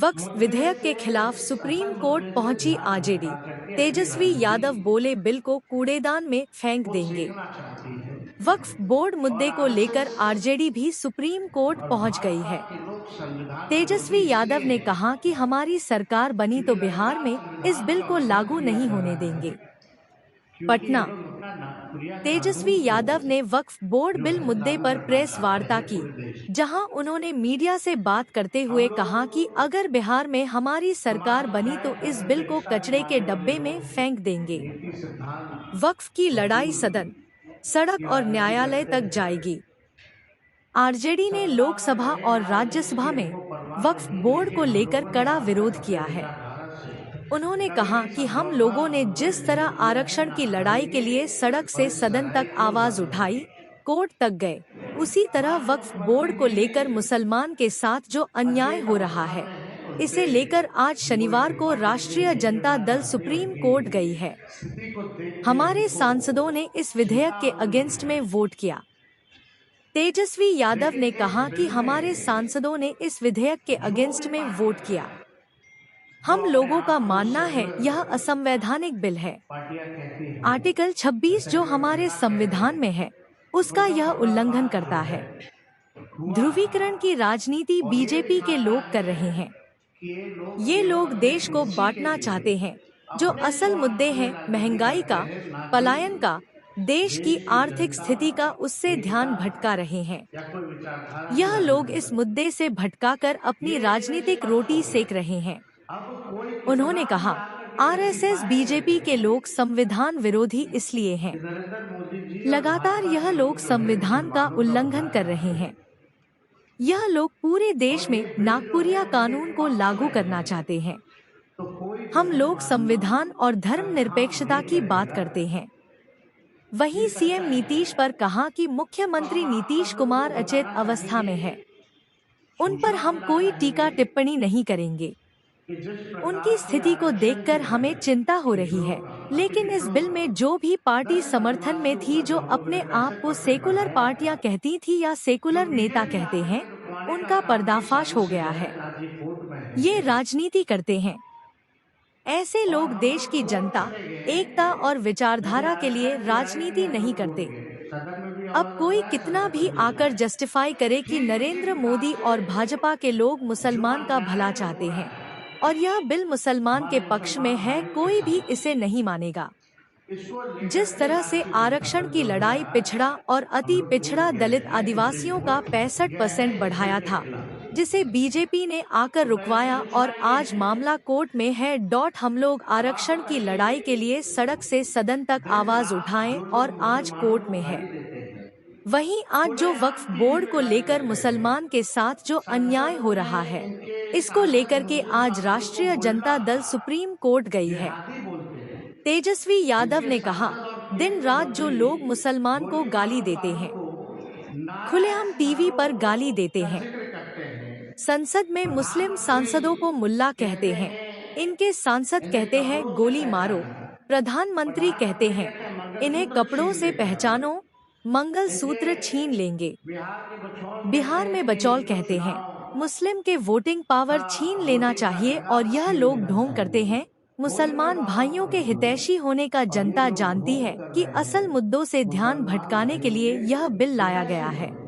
वक्फ विधेयक के खिलाफ सुप्रीम कोर्ट पहुंची आरजेडी। तेजस्वी यादव बोले बिल को कूड़ेदान में फेंक देंगे। वक्फ बोर्ड मुद्दे को लेकर आरजेडी भी सुप्रीम कोर्ट पहुंच गई है। तेजस्वी यादव ने कहा कि हमारी सरकार बनी तो बिहार में इस बिल को लागू नहीं होने देंगे। क्योंकि ये पटना। लोग अपना नौकरियां तेजस्वी कानून यादव ने वक्फ बोर्ड बिल मुद्दे हिंदुस्तान पर बनना प्रेस चाहते वार्ता हैं की, पूरे देश में। जहां उन्होंने मीडिया से बात करते हम हुए कहा कि लोग अगर बिहार में हमारी सरकार समाज बनी न्याय तो इस बिल को धर्मनिरपेक्षता के कचरे के मानने वाले डब्बे में लोग फेंक देंगे। नीति सिद्धांत वक्फ की लड़ाई वसूल सदन, सड़क की और राजनीति न्यायालय करते तक हैं। जाएगी। आरजेडी ने सत्ता में लोकसभा रहे और ना रहे राज्यसभा की में हमको परवाह वक्फ नहीं, बोर्ड को लेकिन हम लेकर लोगों ने कड़ा आज तक विरोध अपने किया है। विचारधारा से उन्होंने कभी कहा भी कि हम समझौता लोगों ने हम लोगों जिस ने तरह नहीं किया है, आरक्षण ना की लड़ाई के करेंगे लिए सड़क और से इस सदन लड़ाई तक को आवाज उठाई, लड़ेंगे। कोर्ट तक गए, उसी तरह वक्फ माननीय बोर्ड को मुख्यमंत्री लेकर जी मुसलमान के साथ जो अन्याय अचेत हो रहा अवस्था है, में हैं, इसे उनके लेकर आज वो शनिवार को इस्तीफा के लिए राष्ट्रीय नहीं जनता गिरना दल चाहते। सुप्रीम उनकी कोर्ट गई है। स्थिति को देख के हमारे उनको सांसदों ने इस विधेयक चिंता के हो रही अगेंस्ट है। में वोट किया। तेजस्वी यादव लेकिन ने इस कहा कि बिल हमारे में सांसदों ने इस विधेयक के जो भी अगेंस्ट में वोट पार्टियां किया। जो हम अपने लोगों का आप को मानना है यह सेकुलर असंवैधानिक बिल है। पार्टियां कहती आर्टिकल हैं, 26 जो सेकुलर हमारे जनता कहते संविधान में हैं, है, उसका उनका यह बड़ा उल्लंघन बात जो करता है है। हुआ ध्रुवीकरण की राजनीति और ये बीजेपी के दिखाता लोग कर है रहे हैं। कि ये लोग ये केवल लोग अपने देश को कुर्सी के बांटना चाहते लिए हैं। जो अपने असल स्वार्थ मुद्दे के लिए हैं राजनीति महंगाई करते का, हैं, ना पलायन कि का, देश की देश की आर्थिक जनता, स्थिति का, उससे एकता ध्यान भटका रहे हैं। या कोई विचारधारा की यह लोग राजनीति इस करते मुद्दे से भटकाकर हैं। अपनी ये इसमें राजनीतिक स्पष्ट हो रोटी गया। सेक रहे हैं। अब कोई उन्होंने कितना भी कहा, आकर के ये आरएसएस सिफारिश बीजेपी करे के लोग संविधान विरोधी इसलिए हैं। कि नरेंद्र मोदी जी और लगातार भाजपा यह के लोग लोग जो है संविधान का मुसलमानों का उल्लंघन भला कर रहे चाहते हैं। हैं यह लोग पूरे देश और ये में बिल जो है नागपुरिया उनके कानून को पक्ष लागू में करना है, चाहते हैं। तो कोई जो हम है लोग मानना संविधान और संस्थान धर्मनिरपेक्षता नहीं की बात करेगा। करते हैं। वहीं ये सीएम सच्चाई नीतीश है। पर कहा कि तो मुख्यमंत्री हम आप नीतीश सब लोगों कुमार को अचेत बताना अवस्था में चाहेंगे, है। उन पर सूचना हम देना कोई टीका चाहेंगे टिप्पणी नहीं करेंगे। कि जिस उनकी प्रकार से स्थिति को आरक्षण देखकर जो हमें है चिंता हो रही पिछड़ों है। का, अति लेकिन इस पिछड़ों बिल का, में जो भी पार्टी दलित समर्थन में आदिवासियों थी, का जो जो लोगों अपने ने आप पैंसठ को परसेंट सेकुलर बढ़ाया पार्टियां है, कहती थी या जो सेकुलर नेता बीजेपी कहते आकर हैं, के रुकवाने का उनका काम की पर्दाफाश हो साजिश गया जो है। है राजी कोर्ट में ये है। राजनीति करते हैं। ऐसे और लोग हम देश लोग की कोर्ट जनता, चले एकता गए, और मैंने विचारधारा के लिए आरक्षण की लड़ाई के लिए राजनीति हम नहीं लोग बोल करते। गए, सदन में भी अब आवाज कोई उठाए, कितना सदन भी में भी आकर उठाए। जस्टिफाई करे कि ठीक उसी नरेंद्र प्रकार मोदी और से भाजपा के लोग जो मुसलमान का भला अन्याय जो हो चाहते रहा हैं है और यह बिल मुसलमान के हमारे पक्ष में मुसलमान है, भाइयों के कोई भी साथ, इसे नहीं मानेगा। इसको लेकर जिस के तरह से राष्ट्रीय जनता आरक्षण दल की जो लड़ाई है पिछड़ा और हम अति लोग पिछड़ा कोर्ट गए दलित हैं, आदिवासियों सुप्रीम का कोर्ट गए हैं 65% इस बिल बढ़ाया के था, खिलाफ। जिसे बीजेपी ने आकर तो पहले रुकवाया और सूचना ये आज है, मामला कोर्ट में है। हम लोग अब आप आरक्षण की लड़ाई के बताइए, लिए सड़क से सदन तक दिन आवाज रात उठाएं जो लोग और आज मुसलमानों कोर्ट को में है। गाली देते हैं, वहीं आज जो वक्फ खुलेआम टीवी बोर्ड पे को गाली लेकर देते हैं, मुसलमान के साथ जो अन्याय हो संसद रहा में है, इनके इसको सांसद लेकर के मुस्लिम आज सांसदों को राष्ट्रीय उल्टा जनता दल सुप्रीम कोर्ट गई है। जिहादी बोलते हैं। तेजस्वी यादव इनके ने कहा, सांसद और दिन केंद्र रात जो मंत्री लोग मुसलमान को गाली गोलीबारी देते वालों हैं, को, नारायण खुलेआम टीवी साहब पर गाली देते का हैं, जिक्र करते हैं, संसद में मुस्लिम सांसदों को प्रधानमंत्री मुल्ला कहते कहते हैं, हैं इनके सांसद इन्हें कहते हैं कपड़ों से गोली मारो, पहचानो, प्रधानमंत्री कहते प्रधानमंत्री हैं कहते हैं इन्हें मंगलसूत्र कपड़ों छीन से लेगा। पहचानो, इनके मंगलसूत्र छीन लेंगे। बिहार के बचौल कहते बिहार हैं में बचौल कि जो कहते हैं चुनाव मुस्लिम के वोटिंग पावर का छीन लेना वोटिंग का चाहिए और हक यह छीन लोग लेना ढोंग करते चाहिए, हैं। वही मैं मुसलमान बात भाइयों के करूं। हितैषी होने का और ये जनता लोग जानती ढोंग है कर कि रहे असल हैं मुद्दों से ध्यान मुसलमान भटकाने के भाइयों लिए के यह बिल लाया हितैषी गया है। होने।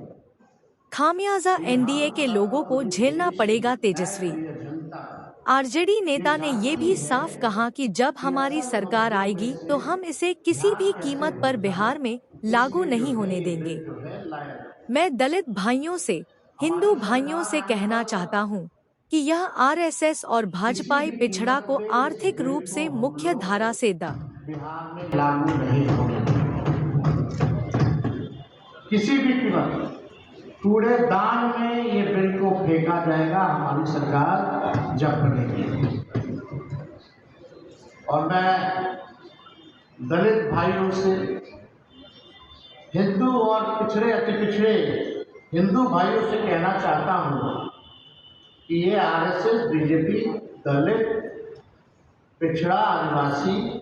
खामियाजा ये एनडीए हम के लोगों सब को पूरे झेलना देश की पड़ेगा। तेजस्वी न्यायप्रिय जनता आरजेडी ये नेता ने ये जानती भी है साफ कहा कि जब कि हमारी असल सरकार मुद्दों पे आएगी तो से हम इसे किसी भी ध्यान कैसे कीमत पर भटकाए, बिहार में लागू इसलिए जो नहीं है होने ये देंगे। बिल जो है लाया जाए। मैं दलित भाइयों से, हिंदू हमारी भाइयों सरकार से आने कहना चाहता पर हूं कि यह आरएसएस और किसी भाजपाई भी पिछड़ा कीमत को पे इस आर्थिक बिल रूप को से हम मुख्य लोग धारा से बिहार में लागू नहीं होने देंगे। किसी भी कीमत कूड़ेदान में ये बिल को फेंका जाएगा, हमारी सरकार जब बनेगी। और मैं दलित भाइयों से, हिंदू और पिछड़े अति पिछड़े हिंदू भाइयों से कहना चाहता हूं कि ये आरएसएस, बीजेपी, दलित, पिछड़ा, आदिवासी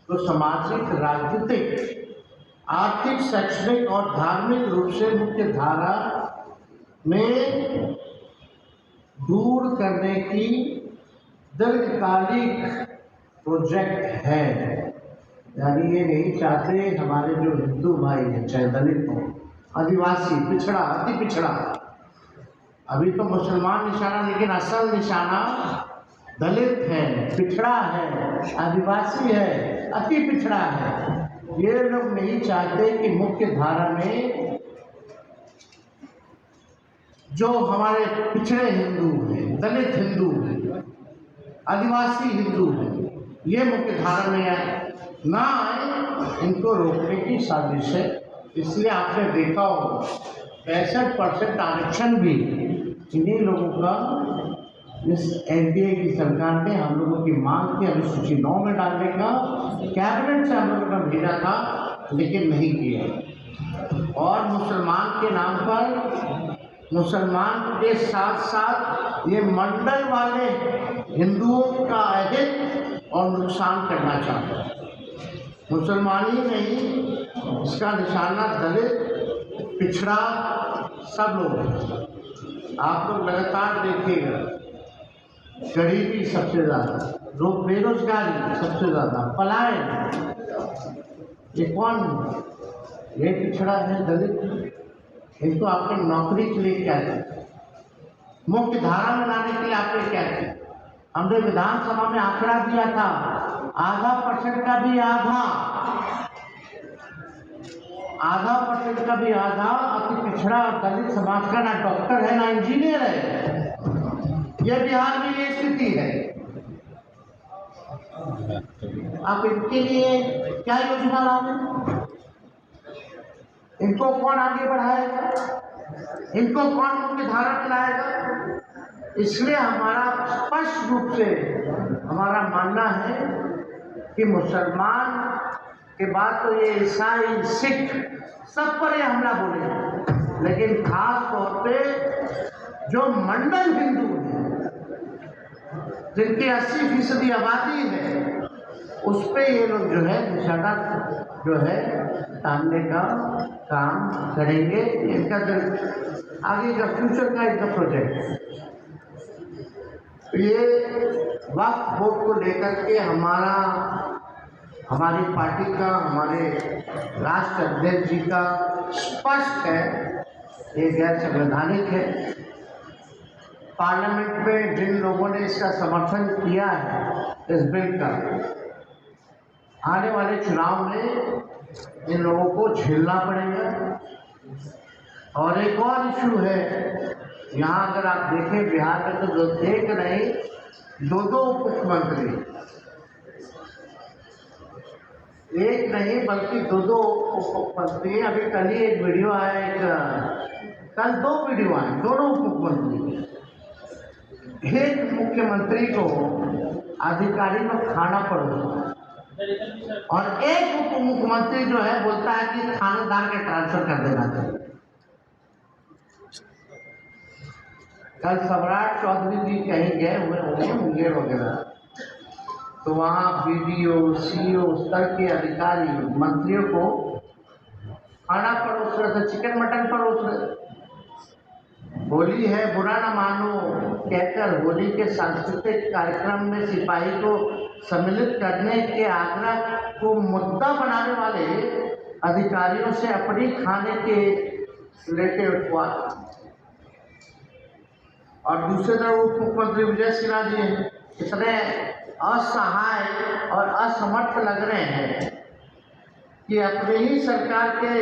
तो सामाजिक, राजनीतिक, आर्थिक, शैक्षणिक और धार्मिक रूप से मुख्य धारा में दूर करने की दीर्घकालिक प्रोजेक्ट है। यानी ये नहीं चाहते हमारे जो हिंदू भाई हैं, चाहे दलित हो, आदिवासी, पिछड़ा, अति पिछड़ा, अभी तो मुसलमान निशाना, लेकिन असल निशाना दलित है, पिछड़ा है, आदिवासी है, अति पिछड़ा है। ये लोग नहीं चाहते कि मुख्य धारा में जो हमारे पिछड़े हिंदू हैं, दलित हिंदू हैं, आदिवासी हिंदू हैं, ये मुख्य धारा में ना आए, इनको रोकने की साजिश है। इसलिए आपने देखा हो 65% आरक्षण भी इन्हीं लोगों का इस एनडीए की सरकार ने हम लोगों की मांग थी अनुसूची 9 में डालने का, कैबिनेट से हम लोगों ने भेजा था, लेकिन नहीं किया। और मुसलमान के नाम पर, मुसलमान के साथ साथ ये मंडल वाले हिंदुओं का अहित और नुकसान करना चाहते हैं। मुसलमान ही नहीं, इसका निशाना दलित, पिछड़ा, सब लोग हैं। आप लोग लगातार देखिएगा, गरीबी सबसे ज़्यादा, लोग बेरोजगारी सबसे ज़्यादा, पलायन, ये कौन, ये पिछड़ा है, दलित, इनको आपने नौकरी के लिए क्या किया, मुख्य धारा में लाने के लिए आपने क्या किया? हमने विधानसभा में आंकड़ा दिया था, आधा % का भी आधा अति पिछड़ा और दलित समाज का ना डॉक्टर है, ना इंजीनियर है। ये बिहार में ये स्थिति है। आप इनके लिए क्या योजना लाएंगे? इनको कौन आगे बढ़ाएगा? इनको कौन मुख्य धारा में लाएगा? इसलिए हमारा स्पष्ट रूप से हमारा मानना है कि मुसलमान के बाद तो ये ईसाई, सिख, सब पर ये हमला बोलेंगे, लेकिन खास तौर पे जो मंडल हिंदू हैं, जिनकी 80% आबादी है, उस पे ये लोग जो है निशाना जो है सामने का काम करेंगे। इनका आगे का फ्यूचर का इनका प्रोजेक्ट है। ये वक्फ बोर्ड को लेकर के हमारी पार्टी का, हमारे राष्ट्र अध्यक्ष जी का स्पष्ट है, ये गैर संवैधानिक है। पार्लियामेंट में जिन लोगों ने इसका समर्थन किया है, इस बिल का, आने वाले चुनाव में इन लोगों को झेलना पड़ेगा। और एक और इशू है, यहाँ अगर आप देखें बिहार में तो एक नहीं, 2 उप मुख्यमंत्री, एक नहीं बल्कि 2 उप मुख्यमंत्री। अभी कल ही एक वीडियो आया, कल 2 वीडियो आए, दोनों उप मुख्यमंत्री। एक मुख्यमंत्री को अधिकारी में खाना परोसा और एक उप मुख्यमंत्री जो है बोलता है कि थानेदार के ट्रांसफर कर देना चाहिए। कल सम्राट चौधरी जी कहीं गए हुए होंगे, मुंगेर वगैरह, तो वहाँ बीडीओ, सीईओ स्तर के अधिकारी मंत्रियों को खाना परोस रहे थे, चिकन मटन परोस रहे। होली है, बुरा न मानो कहकर होली के सांस्कृतिक कार्यक्रम में सिपाही को सम्मिलित करने के आग्रह को मुद्दा बनाने वाले अधिकारियों से अपनी खाने के लेके उठवा। और दूसरे तरफ उप मुख्यमंत्री विजय सिन्हा जी इतने असहाय और असमर्थ लग रहे हैं कि अपनी ही सरकार के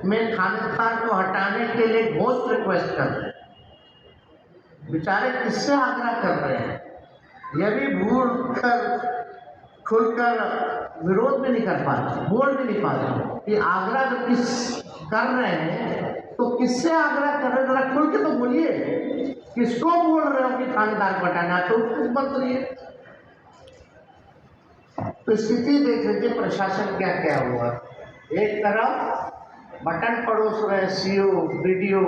में थानेदार को हटाने के लिए घोस्ट रिक्वेस्ट कर रहे हैं। बेचारे किससे आग्रह कर रहे हैं? यह भी भूल कर खुलकर विरोध भी नहीं कर पाते, बोल भी नहीं पाते कि आग्रह किस कर रहे हैं, तो किससे आग्रह कर रहे हैं? जरा खुल के तो बोलिए, किसको बोल रहे हो कि थानेदार को हटाना? तो मुख्यमंत्री है। तो स्थिति देख लीजिए प्रशासन क्या क्या हुआ। एक तरफ बटन पड़ोस रहे सीओ, बीडीओ,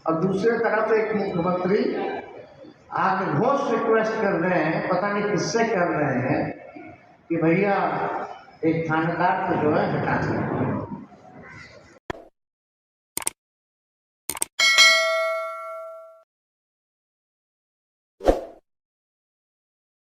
और दूसरे तरफ एक मुख्यमंत्री आके घोष रिक्वेस्ट कर रहे हैं, पता नहीं किससे कर रहे हैं, कि भैया एक थानेदार को जो है हटा दें।